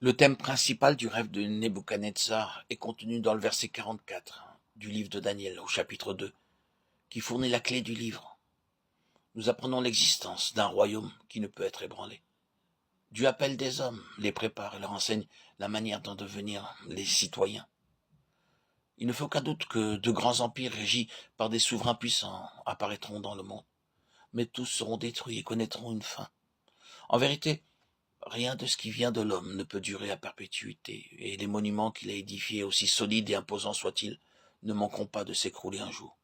Le thème principal du rêve de Nebuchadnezzar est contenu dans le verset 44 du livre de Daniel au chapitre 2, qui fournit la clé du livre. Nous apprenons l'existence d'un royaume qui ne peut être ébranlé. Dieu appelle des hommes, les prépare et leur enseigne la manière d'en devenir les citoyens. Il ne fait aucun doute que de grands empires régis par des souverains puissants apparaîtront dans le monde, mais tous seront détruits et connaîtront une fin. En vérité, rien de ce qui vient de l'homme ne peut durer à perpétuité, et les monuments qu'il a édifiés, aussi solides et imposants soient-ils, ne manqueront pas de s'écrouler un jour.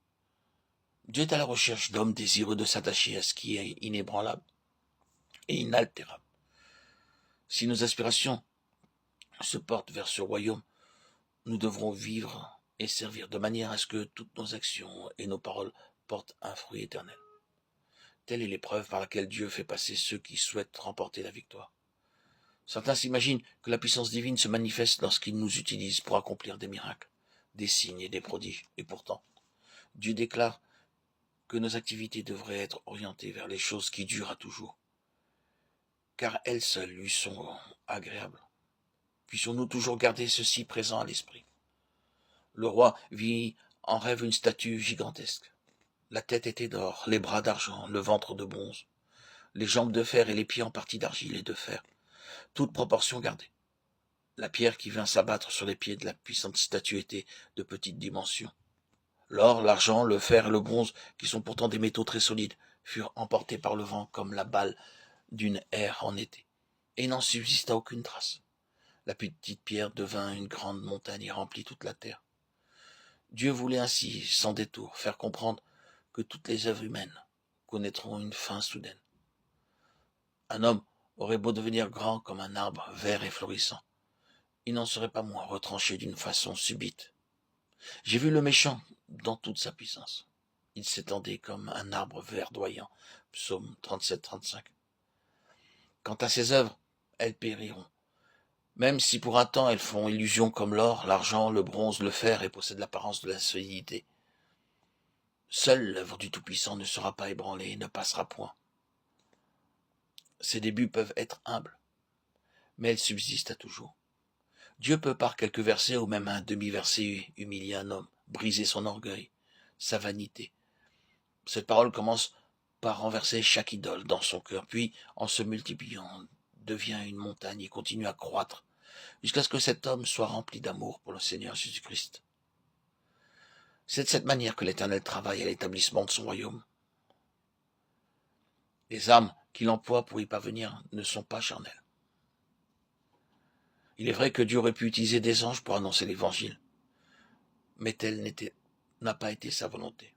Dieu est à la recherche d'hommes désireux de s'attacher à ce qui est inébranlable et inaltérable. Si nos aspirations se portent vers ce royaume, nous devrons vivre et servir de manière à ce que toutes nos actions et nos paroles portent un fruit éternel. Telle est l'épreuve par laquelle Dieu fait passer ceux qui souhaitent remporter la victoire. Certains s'imaginent que la puissance divine se manifeste lorsqu'il nous utilise pour accomplir des miracles, des signes et des prodiges. Et pourtant, Dieu déclare que nos activités devraient être orientées vers les choses qui durent à toujours, car elles seules lui sont agréables. Puissions-nous toujours garder ceci présent à l'esprit. Le roi vit en rêve une statue gigantesque. La tête était d'or, les bras d'argent, le ventre de bronze, les jambes de fer et les pieds en partie d'argile et de fer, toute proportion gardée. La pierre qui vint s'abattre sur les pieds de la puissante statue était de petite dimension. L'or, l'argent, le fer et le bronze, qui sont pourtant des métaux très solides, furent emportés par le vent comme la balle d'une aire en été, et il n'en subsista aucune trace. La petite pierre devint une grande montagne et remplit toute la terre. Dieu voulait ainsi, sans détour, faire comprendre que toutes les œuvres humaines connaîtront une fin soudaine. Un homme aurait beau devenir grand comme un arbre vert et florissant, il n'en serait pas moins retranché d'une façon subite. J'ai vu le méchant dans toute sa puissance. Il s'étendait comme un arbre verdoyant. Psaume 37-35. Quant à ses œuvres, elles périront. Même si pour un temps elles font illusion comme l'or, l'argent, le bronze, le fer et possèdent l'apparence de la solidité. Seule l'œuvre du Tout-Puissant ne sera pas ébranlée et ne passera point. Ses débuts peuvent être humbles, mais elles subsistent à toujours. Dieu peut par quelques versets ou même un demi-verset humilier un homme, briser son orgueil, sa vanité. Cette parole commence par renverser chaque idole dans son cœur, puis, en se multipliant, devient une montagne et continue à croître, jusqu'à ce que cet homme soit rempli d'amour pour le Seigneur Jésus-Christ. C'est de cette manière que l'Éternel travaille à l'établissement de son royaume. Les armes qu'il emploie pour y parvenir ne sont pas charnelles. Il est vrai que Dieu aurait pu utiliser des anges pour annoncer l'Évangile, mais telle n'a pas été sa volonté.